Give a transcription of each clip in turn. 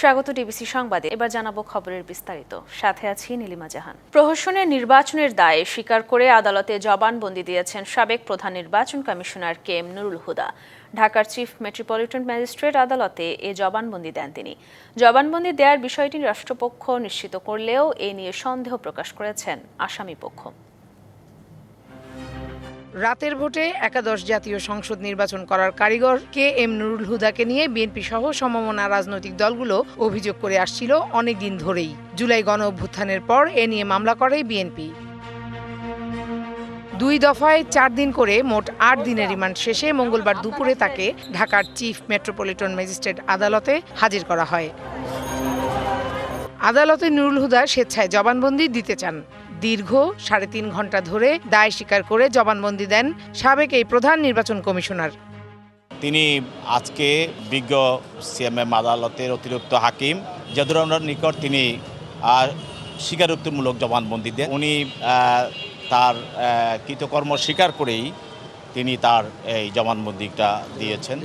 স্বাগত ডিবিসি সংবাদে। এবার জানাবো খবরের বিস্তারিত। সাথে আছি নীলিমা জাহান। প্রহসনের নির্বাচনের দায়ে স্বীকার করে আদালতে জবানবন্দি দিয়েছেন সাবেক প্রধান নির্বাচন commissioner K M Nurul Huda. ঢাকার চিফ মেট্রোপলিটন ম্যাজিস্ট্রেট আদালতে এ জবানবন্দি দেন তিনি। জবানবন্দি দেওয়ার বিষয়টি রাষ্ট্রপক্ষ নিশ্চিত করলেও এ নিয়ে সন্দেহ প্রকাশ করেছেন আসামি পক্ষ। রাতের ভোটে একাদশ জাতীয় সংসদ নির্বাচন করার কারিগর কে এম নুরুল হুদাকে নিয়ে বিএনপি সহ সমমনা রাজনৈতিক দলগুলো অভিযোগ করে আসছিল অনেকদিন ধরেই। জুলাই গণ অভ্যুত্থানের পর এ নিয়ে মামলা করে বিএনপি। 2 দফায় 4 দিন করে মোট 8 দিনের রিমান্ড শেষে মঙ্গলবার দুপুরে তাকে ঢাকার চিফ মেট্রোপলিটন ম্যাজিস্ট্রেট আদালতে হাজির করা হয়। আদালতে নুরুল হুদা স্বেচ্ছায় জবানবন্দি দিতে চান। দীর্ঘ 3.5 ঘন্টা ধরে দায় স্বীকার করে জবানবন্দি দেন সাবেক এই প্রধান নির্বাচন কমিশনার। তিনি আজকে বিজ্ঞ সিএমএম আদালতের অতিরিক্ত হাকিম জাদুরানোর নিকট তিনি স্বীকারোক্তিমূলক জবানবন্দি দেন। উনি তার কৃতকর্ম স্বীকার করেই তিনি তার এই জবানবন্দিটা দিয়েছেন।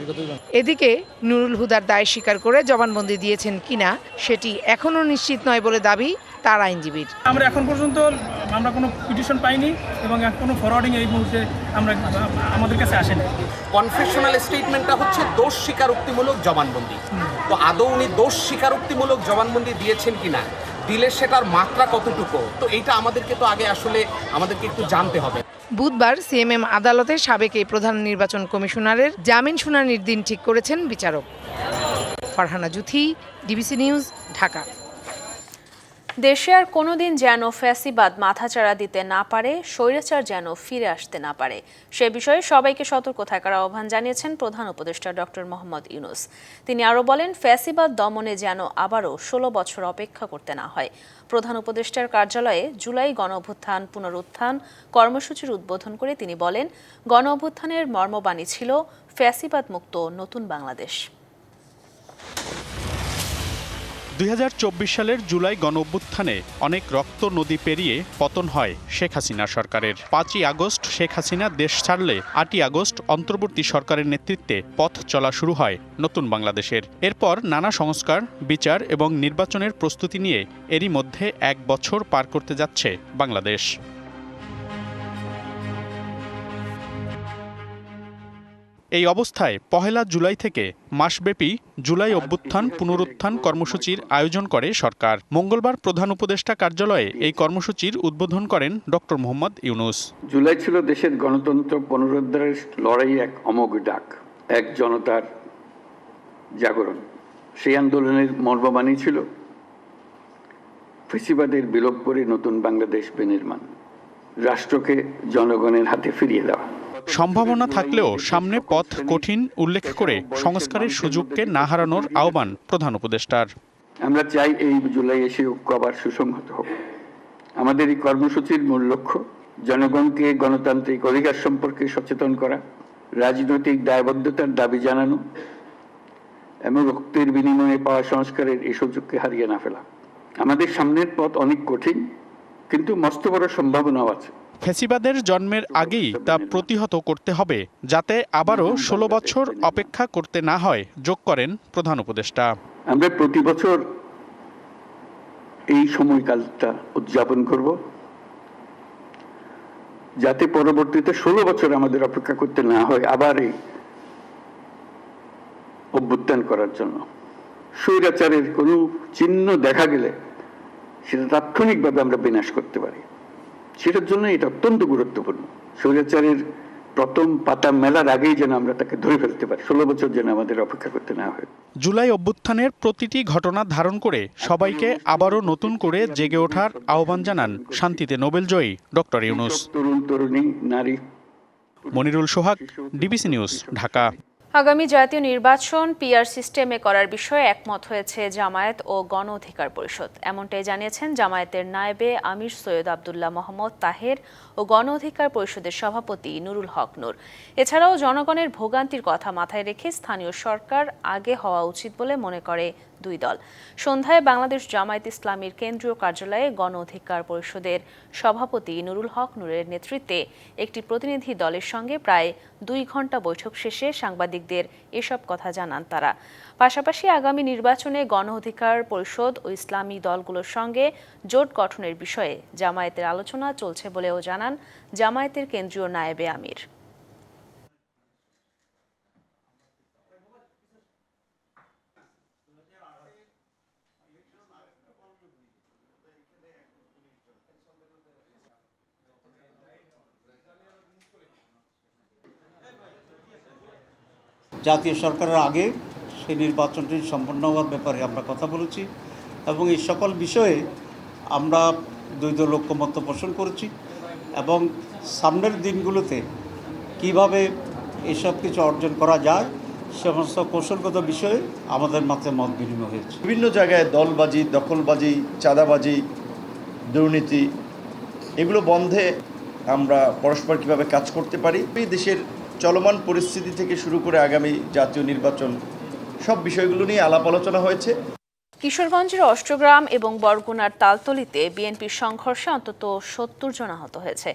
এদিকে নুরুল হুদার দায় স্বীকার করে জবানবন্দি দিয়েছেন কিনা সেটি এখনও নিশ্চিত নয় বলে দাবি তার আইনজীবীর। আমরা এখন পর্যন্ত কোনো পিটিশন পাইনি এবং কোনো ফরওয়ার্ডিং এই মুহূর্তে আমাদের কাছে আসেনি। কনফেশনাল স্টেটমেন্টটা হচ্ছে দোষ স্বীকারোক্তিমূলক জবানবন্দি। তো আদৌ উনি দোষ স্বীকারোক্তিমূলক জবানবন্দি দিয়েছেন কিনা, দিলে সেটার মাত্রা কতটুকু, তো এইটা আমাদেরকে একটু জানতে হবে। বুধবার সিএমএম আদালতে সাবেক এই প্রধান নির্বাচন কমিশনারের জামিন শুনানির দিন ঠিক করেছেন বিচারক। Farhana Juthi, DBC news, Dhaka. দেশে আর কোনোদিন যেন ফ্যাসিবাদ মাথাচাড়া দিতে না পারে, স্বৈরাচার যেন ফিরে আসতে না পারে, সে বিষয়ে সবাইকে সতর্ক থাকার আহ্বান জানিয়েছেন প্রধান উপদেষ্টা ডক্টর মোহাম্মদ ইউনূস। তিনি আরও বলেন, ফ্যাসিবাদ দমনে যেন আবারও 16 বছর অপেক্ষা করতে না হয়। প্রধান উপদেষ্টার কার্যালয়ে জুলাই গণ অভ্যুত্থান পুনরুত্থান কর্মসূচির উদ্বোধন করে তিনি বলেন, গণ অভ্যুত্থানের মর্মবাণী ছিল ফ্যাসিবাদ মুক্ত নতুন বাংলাদেশ। 2024 সালের জুলাই গণঅভ্যুত্থানে অনেক রক্ত নদী পেরিয়ে পতন হয় শেখ হাসিনা সরকারের। 5ই আগস্ট শেখ হাসিনা দেশ ছাড়লে 8ই আগস্ট অন্তর্বর্তী সরকারের নেতৃত্বে পথ চলা শুরু হয় নতুন বাংলাদেশের। এরপর নানা সংস্কার, বিচার এবং নির্বাচনের প্রস্তুতি নিয়ে এরই মধ্যে 1 বছর পার করতে যাচ্ছে বাংলাদেশ। এই অবস্থায় 1 জুলাই থেকে মাসব্যাপী জুলাই অভ্যুত্থান পুনরুত্থান কর্মসূচির আয়োজন করে সরকার। মঙ্গলবার প্রধান উপদেষ্টা কার্যালয়ে এই কর্মসূচির উদ্বোধন করেন ডক্টর মোহাম্মদ ইউনূস। জুলাই ছিল দেশের গণতন্ত্র পুনরুদ্ধারের লড়াই, এক অমোঘ ডাক, এক জনতার জাগরণ। সেই আন্দোলনের মর্মবাণী ছিল ফ্যাসিবাদের বিলোপ করে নতুন বাংলাদেশ বিনির্মাণ, রাষ্ট্রকে জনগণের হাতে ফিরিয়ে দেওয়া। সম্ভাবনা থাকলেও সামনে পথ কঠিন উল্লেখ করে সংস্কারের সুযোগকে না হারানোর আহ্বান প্রধান উপদেষ্টার। আমরা চাই এই জুলাই এসে ঐক্য আবার সুসংহত হোক। আমাদের এই কর্মসূচির মূল লক্ষ্য জনগণকে গণতান্ত্রিক অধিকার সম্পর্কে সচেতন করা, রাজনৈতিক দায়বদ্ধতার দাবি জানানো এবং রক্তের বিনিময়ে পাওয়া সংস্কারের এই সুযোগকে হারিয়ে না ফেলা। আমাদের সামনের পথ অনেক কঠিন, কিন্তু মস্ত বড় সম্ভাবনাও আছে। ফ্যাসিবাদের জন্মের আগেই তা প্রতিহত করতে হবে, যাতে আবারও 16 বছর অপেক্ষা করতে না হয়, যোগ করেন প্রধান উপদেষ্টা। আমরা প্রতি বছর এই সময়কালটা উদযাপন করব, যাতে পরবর্তীতে 16 বছর আমাদের অপেক্ষা করতে না হয় আবার এই অভ্যুত্থান করার জন্য। স্বৈরাচারের কোনো চিহ্ন দেখা গেলে সেটা তাৎক্ষণিকভাবে আমরা বিনাশ করতে পারি। সেটার জন্য এটা অত্যন্ত গুরুত্বপূর্ণ। স্বৈরাচারের প্রথম পাতা মেলার আগেই যেন আমরা তাকে ধরে ফেলতে পারি, 16 বছর যেন আমাদের অপেক্ষা করতে না হয়। জুলাই অভ্যুত্থানের প্রতিটি ঘটনা ধারণ করে সবাইকে আবারও নতুন করে জেগে ওঠার আহ্বান জানান শান্তিতে নোবেলজয়ী ডক্টর ইউনূস। তরুণ তরুণী, নারী। মনিরুল সোহাগ, ডিবিসি নিউজ, ঢাকা। আগামী জাতীয় নির্বাচন পিআর সিস্টেমে করার বিষয়ে একমত হয়েছে জামায়াত ও গণ অধিকার পরিষদ। এমনটাই জানিয়েছেন জামায়াতের নায়েবে আমির সৈয়দ আব্দুল্লাহ মোহাম্মদ তাহের ও গণ অধিকার পরিষদের সভাপতি নুরুল হক নূর। এছাড়াও জনগণের ভোগান্তির কথা মাথায় রেখে স্থানীয় সরকার আগে হওয়া উচিত বলে মনে করে দুই দল। সন্ধ্যায় বাংলাদেশ জামায়াত ইসলামীর কেন্দ্রীয় কার্যালয়ে গণ অধিকার পরিষদের সভাপতি নুরুল হক নূরের নেতৃত্বে একটি প্রতিনিধি দলের সঙ্গে প্রায় 2 ঘণ্টা বৈঠক শেষে সাংবাদিকদের এসব কথা জানান তারা। পাশাপাশি আগামী নির্বাচনে গণ অধিকার পরিষদ ও ইসলামী দলগুলোর সঙ্গে জোট গঠনের বিষয়ে জামায়াতের আলোচনা চলছে বলেও জানান জামায়াতের কেন্দ্রীয় নায়েবে আমির। জাতীয় সরকারের আগে সেই নির্বাচনটি সম্পন্ন হওয়ার ব্যাপারে আমরা কথা বলেছি এবং এই সকল বিষয়ে আমরা দুই দল ঐক্যমত্য পোষণ করেছি এবং সামনের দিনগুলোতে কিভাবে এসব কিছু অর্জন করা যায় সমস্ত কৌশলগত বিষয়ে আমাদের মাঝে মত বিনিময় হয়েছে। বিভিন্ন জায়গায় দলবাজি, দখলবাজি, চাঁদাবাজি, দুর্নীতি এগুলো বন্ধে আমরা পরস্পর কিভাবে কাজ করতে পারি, এই দেশের চলমান পরিস্থিতি থেকে শুরু করে আগামী জাতীয় নির্বাচন সব বিষয়গুলো নিয়ে আলাপ আলোচনা হয়েছে। কিশোরগঞ্জের অষ্টগ্রাম এবং বরগুনার তালতলীতে বিএনপির সংঘর্ষে অন্তত 70 জন আহত হয়েছে।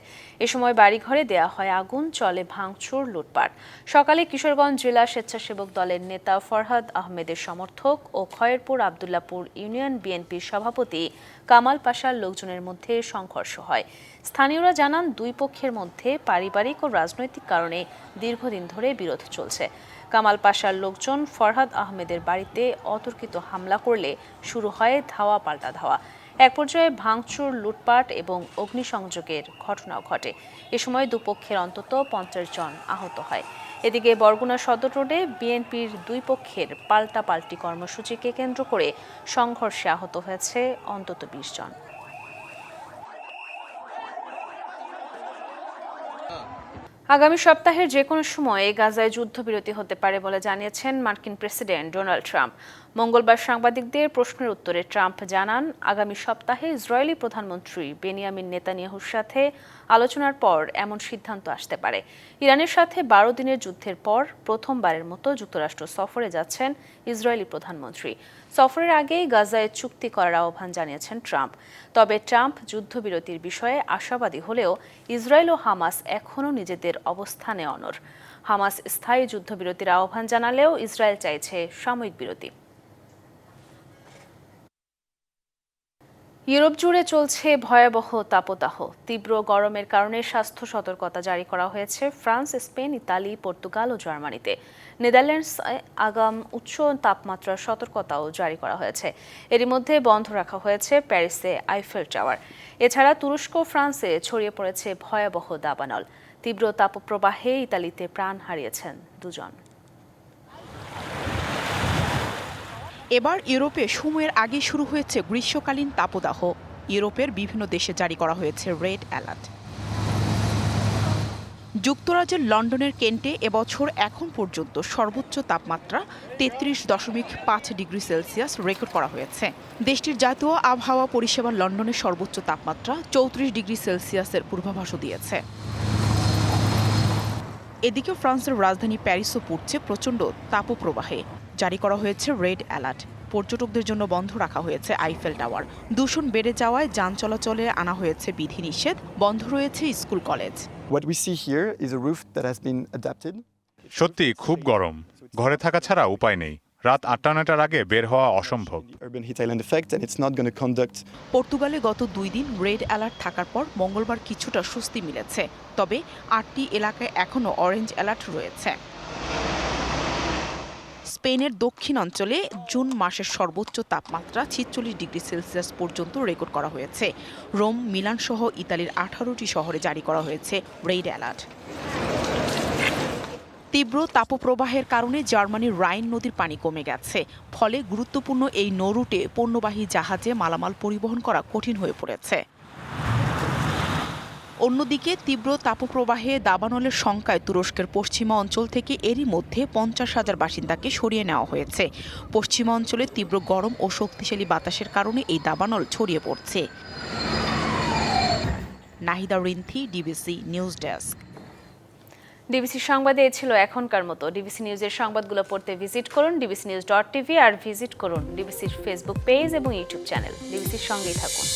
এ সময় বাড়িঘরে দেয়া হয় আগুন, চলে ভাঙচুর, লুটপাট। সকালে কিশোরগঞ্জ জেলা স্বেচ্ছাসেবক দলের নেতা ফরহাদ আহমেদের সমর্থক ও খয়েরপুর আবদুল্লাপুর ইউনিয়ন বিএনপির সভাপতি কামাল পাশার লোকজনের মধ্যে সংঘর্ষ হয়। স্থানীয়রা জানান দুই পক্ষের মধ্যে পারিবারিক ও রাজনৈতিক কারণে দীর্ঘদিন ধরে বিরোধ চলছে। কামাল পাশার লোকজন ফরহাদ আহমেদের বাড়িতে অতর্কিত হামলা করলে শুরু হয় ধাওয়া পাল্টা ধাওয়া। এক পর্যায়ে ভাঙচুর, লুটপাট এবং অগ্নিসংযোগের ঘটনাও ঘটে। এ সময় দুপক্ষের অন্তত 50 জন আহত হয়। এদিকে বরগুনা সদর রোডে বিএনপির দুই পক্ষের পাল্টাপাল্টি কর্মসূচিকে কেন্দ্র করে সংঘর্ষে আহত হয়েছে অন্তত 20 জন। আগামী সপ্তাহের যে কোনো সময়ে গাজায় যুদ্ধবিরতি হতে পারে বলে জানিয়েছেন মার্কিন প্রেসিডেন্ট ডোনাল্ড ট্রাম্প। মঙ্গলবার সাংবাদিকদের প্রশ্নের উত্তরে ট্রাম্প জানান, আগামী সপ্তাহে ইসরায়েলি প্রধানমন্ত্রী বেনিয়ামিন নেতানিয়াহুর সাথে আলোচনার পর এমন সিদ্ধান্ত আসতে পারে। ইরানের সাথে 12 দিনের যুদ্ধের পর প্রথমবারের মতো যুক্তরাষ্ট্র সফরে যাচ্ছেন ইসরায়েলি প্রধানমন্ত্রী। সফরের আগেই গাজায় চুক্তি করার আহ্বান জানিয়েছেন ট্রাম্প। তবে ট্রাম্প যুদ্ধবিরতির বিষয়ে আশাবাদী হলেও ইসরায়েল ও হামাস এখনও নিজেদের অবস্থানে অনড়। হামাস স্থায়ী যুদ্ধবিরতির আহ্বান জানালেও ইসরায়েল চাইছে সাময়িক বিরতি। ইউরোপ জুড়ে চলছে ভয়াবহ তাপদাহ। তীব্র গরমের কারণে স্বাস্থ্য সতর্কতা জারি করা হয়েছে ফ্রান্স, স্পেন, ইতালি, পর্তুগাল ও জার্মানিতে। নেদারল্যান্ডস আগাম উচ্চ তাপমাত্রার সতর্কতাও জারি করা হয়েছে। এরই মধ্যে বন্ধ রাখা হয়েছে প্যারিসে আইফেল টাওয়ার। এছাড়া তুরস্ক, ফ্রান্সে ছড়িয়ে পড়েছে ভয়াবহ দাবানল। তীব্র তাপপ্রবাহে ইতালিতে প্রাণ হারিয়েছেন 2 জন। এবার ইউরোপে সময়ের আগে শুরু হয়েছে গ্রীষ্মকালীন তাপদাহ। ইউরোপের বিভিন্ন দেশে জারি করা হয়েছে রেড অ্যালার্ট। যুক্তরাজ্যের লন্ডনের কেন্টে এবছর এখন পর্যন্ত সর্বোচ্চ তাপমাত্রা 33.5 ডিগ্রি সেলসিয়াস রেকর্ড করা হয়েছে। দেশটির জাতীয় আবহাওয়া পরিষেবা লন্ডনের সর্বোচ্চ তাপমাত্রা 34 ডিগ্রি সেলসিয়াসের পূর্বাভাসও দিয়েছে। এদিকে ফ্রান্সের রাজধানী প্যারিসও পড়ছে প্রচণ্ড তাপপ্রবাহে। জারি করা হয়েছে রেড অ্যালার্ট। পর্যটকদের জন্য বন্ধ রাখা হয়েছে আইফেল টাওয়ার। দূষণ বেড়ে যাওয়ায় যান চলাচলে আনা হয়েছে বিধিনিষেধ। বন্ধ রয়েছে school, college. What we see here is a roof that has been adapted. সত্যি খুব গরম, ঘরে থাকা ছাড়া উপায় নেই। রাত 8-9টার আগে বের হওয়া অসম্ভব। Urban heat island effect and it's not going to conduct. পর্তুগালে গত 2 দিন রেড অ্যালার্ট থাকার পর মঙ্গলবার কিছুটা স্বস্তি মিলেছে। তবে 8টি এলাকায় এখনও অরেঞ্জ অ্যালার্ট রয়েছে। স্পেনের দক্ষিণ অঞ্চলে জুন মাসের সর্বোচ্চ তাপমাত্রা 46 ডিগ্রি সেলসিয়াস পর্যন্ত রেকর্ড করা হয়েছে। রোম, মিলান সহ ইতালির 18টি শহরে জারি করা হয়েছে রেড অ্যালার্ট। তীব্র তাপপ্রবাহের কারণে জার্মানির রাইন নদীর পানি কমে গেছে। ফলে গুরুত্বপূর্ণ এই নৌরুটে পণ্যবাহী জাহাজে মালামাল পরিবহন করা কঠিন হয়ে পড়েছে। অন্যদিকে তীব্র তাপপ্রবাহে দাবানলের শঙ্কায় তুরস্কের পশ্চিমা অঞ্চল থেকে এরই মধ্যে 50,000 বাসিন্দাকে সরিয়ে নেওয়া হয়েছে। পশ্চিমা অঞ্চলে তীব্র গরম ও শক্তিশালী বাতাসের কারণে এই দাবানল ছড়িয়ে পড়ছে। Nahida Rinthi, DBC news desk. DBC সংবাদে এই ছিল এখনকার মতো। ডিবিসি নিউজের সংবাদগুলো পড়তে ভিজিট করুন dbcnews.tv আর ভিজিট করুন ডিবিসির ফেসবুক পেজ এবং ইউটিউব চ্যানেল। ডিবিসির সঙ্গেই থাকুন।